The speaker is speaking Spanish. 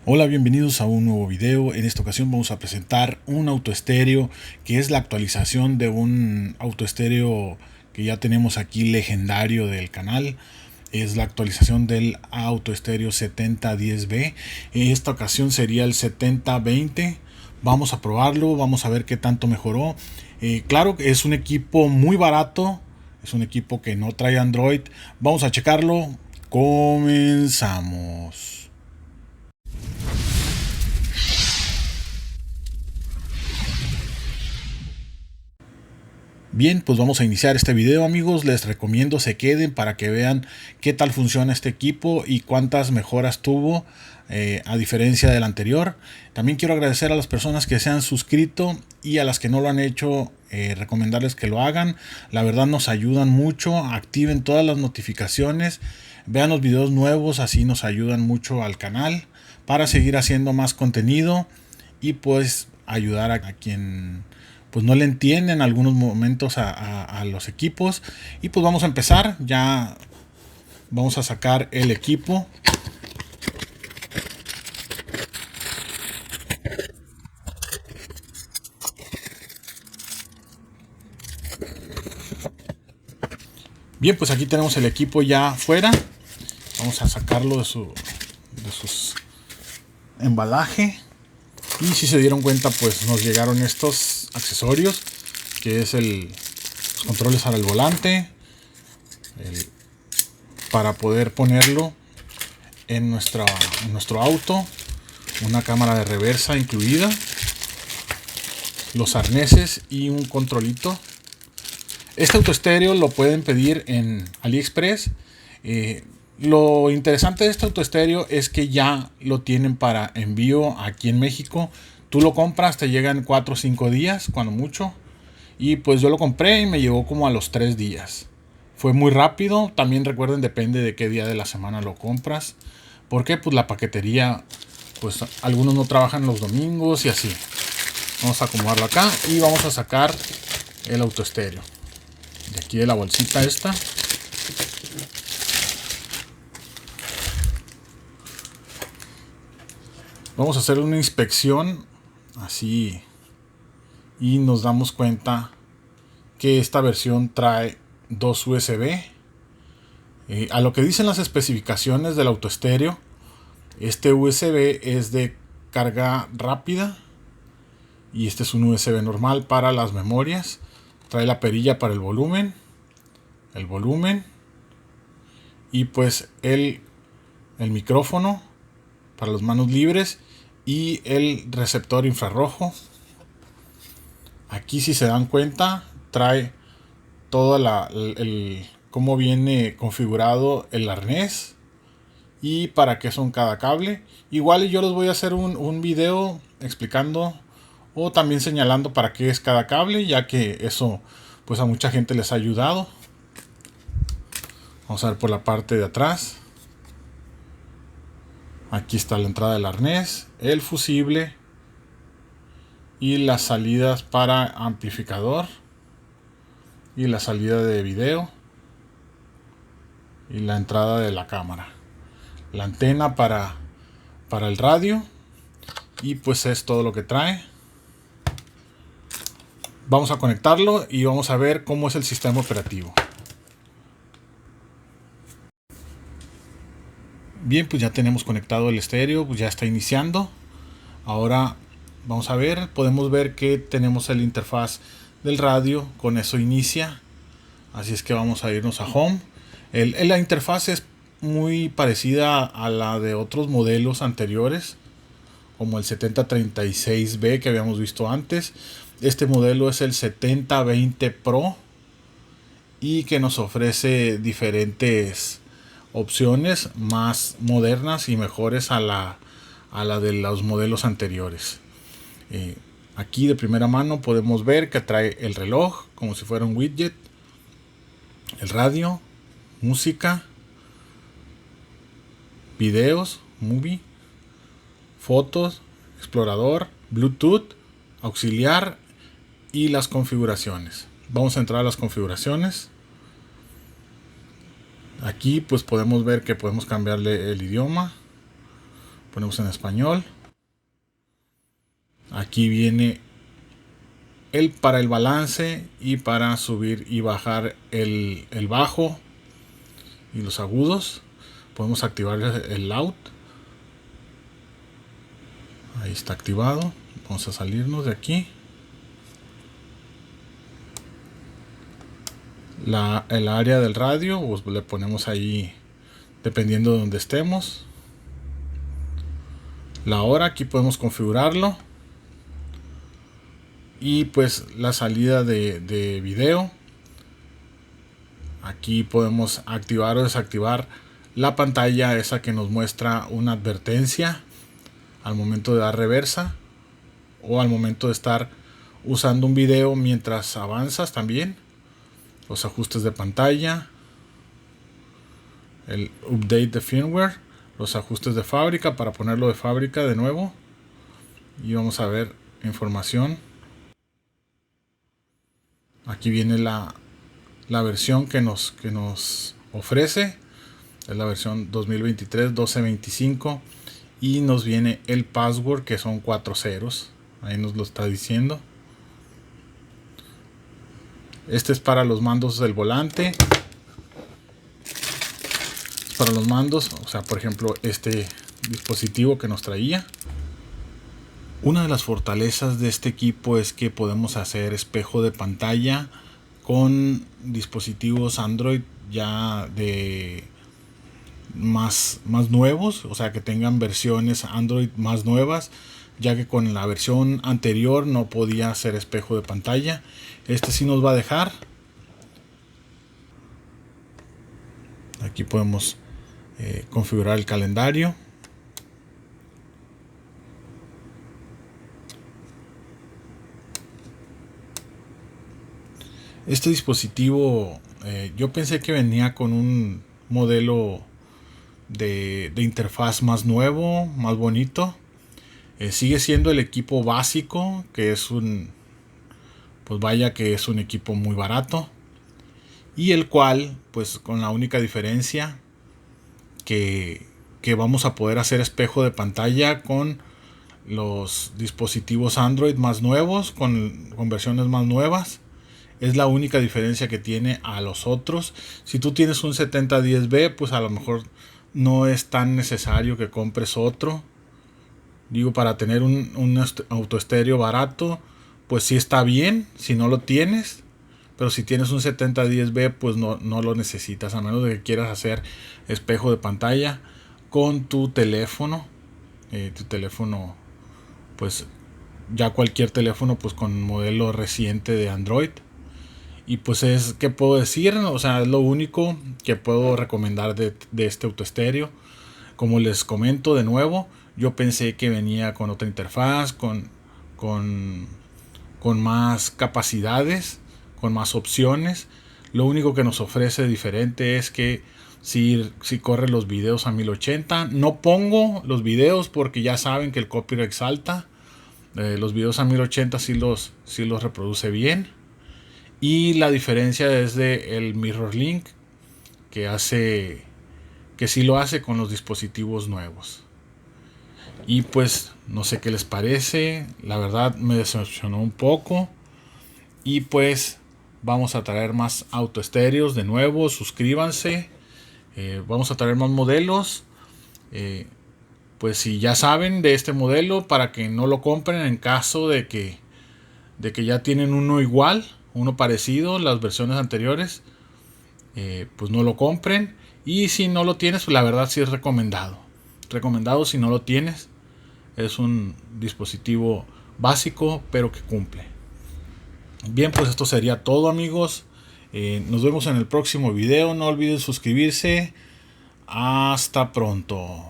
Hola, bienvenidos a un nuevo video. En esta ocasión vamos a presentar un autoestéreo que es la actualización de un autoestéreo que ya tenemos aquí legendario del canal. Es la actualización del autoestéreo 7010B. En esta ocasión sería el 7020. Vamos a probarlo, vamos a ver qué tanto mejoró. Claro que es un equipo muy barato, es un equipo que no trae Android. Vamos a checarlo. Comenzamos. Bien, pues vamos a iniciar este video, amigos. Les recomiendo se queden para que vean qué tal funciona este equipo y cuántas mejoras tuvo a diferencia del anterior. También quiero agradecer a las personas que se han suscrito y a las que no lo han hecho, recomendarles que lo hagan. La verdad nos ayudan mucho. Activen todas las notificaciones, vean los videos nuevos, así nos ayudan mucho al canal para seguir haciendo más contenido y pues ayudar a quien pues no le entienden en algunos momentos a los equipos. Y pues vamos a empezar. Ya vamos a sacar el equipo. Bien, pues aquí tenemos el equipo ya fuera. Vamos a sacarlo de sus embalaje. Y si se dieron cuenta, pues nos llegaron estos accesorios, que es los controles para el volante, para poder ponerlo en nuestro auto, una cámara de reversa incluida, los arneses y un controlito. Este autoestéreo lo pueden pedir en AliExpress. Lo interesante de este autoestéreo es que ya lo tienen para envío aquí en México. Tú lo compras, te llega en 4 o 5 días, cuando mucho. Y pues yo lo compré y me llegó como a los 3 días. Fue muy rápido. También recuerden, depende de qué día de la semana lo compras. Porque pues la paquetería, pues algunos no trabajan los domingos y así. Vamos a acomodarlo acá y vamos a sacar el autoestéreo de aquí de la bolsita esta. Vamos a hacer una inspección así y nos damos cuenta que esta versión trae 2 USB. A lo que dicen las especificaciones del autoestéreo, este USB es de carga rápida y este es un USB normal para las memorias. Trae la perilla para el volumen y pues el micrófono para las manos libres y el receptor infrarrojo. Aquí, si se dan cuenta, trae toda cómo viene configurado el arnés y para qué son cada cable. Igual yo les voy a hacer un video explicando o también señalando para qué es cada cable, ya que eso pues a mucha gente les ha ayudado. Vamos a ver por la parte de atrás. Aquí está la entrada del arnés, el fusible y las salidas para amplificador y la salida de video y la entrada de la cámara, la antena para el radio y pues es todo lo que trae. Vamos a conectarlo y vamos a ver cómo es el sistema operativo. Bien, pues ya tenemos conectado el estéreo, pues ya está iniciando. Ahora vamos a ver, podemos ver que tenemos el interfaz del radio, con eso inicia. Así es que vamos a irnos a Home. La interfaz es muy parecida a la de otros modelos anteriores, como el 7036B que habíamos visto antes. Este modelo es el 7020 Pro y que nos ofrece diferentes opciones más modernas y mejores a la de los modelos anteriores. Aquí de primera mano podemos ver que trae el reloj como si fuera un widget, el radio, música, videos, movie, fotos, explorador, Bluetooth, auxiliar y las configuraciones. Vamos a entrar a las configuraciones. Aquí pues podemos ver que podemos cambiarle el idioma. Ponemos en español. Aquí viene para el balance y para subir y bajar el bajo y los agudos. Podemos activar el loud. Ahí está activado. Vamos a salirnos de aquí. El área del radio, pues le ponemos ahí dependiendo de donde estemos. La hora, aquí podemos configurarlo. Y pues la salida de video. Aquí podemos activar o desactivar la pantalla esa que nos muestra una advertencia al momento de dar reversa, o al momento de estar usando un video mientras avanzas también. Los ajustes de pantalla, el update de firmware, los ajustes de fábrica para ponerlo de fábrica de nuevo. Y vamos a ver información. Aquí viene la versión que nos ofrece. Es la versión 2023 12.25 y nos viene el password, que son 4 ceros. Ahí nos lo está diciendo. Este es para los mandos del volante. Para los mandos, o sea, por ejemplo, este dispositivo que nos traía. Una de las fortalezas de este equipo es que podemos hacer espejo de pantalla con dispositivos Android ya de más nuevos, o sea, que tengan versiones Android más nuevas, ya que con la versión anterior no podía hacer espejo de pantalla. Este sí nos va a dejar. Aquí podemos configurar el calendario. Este dispositivo yo pensé que venía con un modelo de interfaz más nuevo, más bonito. Sigue siendo el equipo básico, que es pues vaya que es un equipo muy barato, y el cual pues con la única diferencia que vamos a poder hacer espejo de pantalla con los dispositivos Android más nuevos, con versiones más nuevas. Es la única diferencia que tiene a los otros. Si tú tienes un 7010B, pues a lo mejor no es tan necesario que compres otro. Digo, para tener un autoestéreo barato, pues sí está bien si no lo tienes. Pero si tienes un 7010B, pues no lo necesitas, a menos de que quieras hacer espejo de pantalla con tu teléfono. Tu teléfono, pues ya cualquier teléfono pues con modelo reciente de Android. Y pues es, ¿qué puedo decir? O sea, es lo único que puedo recomendar de este autoestéreo. Como les comento de nuevo, yo pensé que venía con otra interfaz, con más capacidades, con más opciones. Lo único que nos ofrece diferente es que si corre los videos a 1080, no pongo los videos porque ya saben que el copyright salta. Los videos a 1080 sí los reproduce bien. Y la diferencia es el Mirror Link, que sí lo hace con los dispositivos nuevos. Y pues no sé qué les parece, la verdad me decepcionó un poco. Y pues vamos a traer más autoestéreos de nuevo, suscríbanse. Vamos a traer más modelos. Pues si ya saben de este modelo, para que no lo compren en caso de que ya tienen uno igual, uno parecido, las versiones anteriores, pues no lo compren. Y si no lo tienes, pues la verdad sí es recomendado. Recomendado si no lo tienes. Es un dispositivo básico, pero que cumple. Bien, pues esto sería todo, amigos. Nos vemos en el próximo video. No olviden suscribirse. Hasta pronto.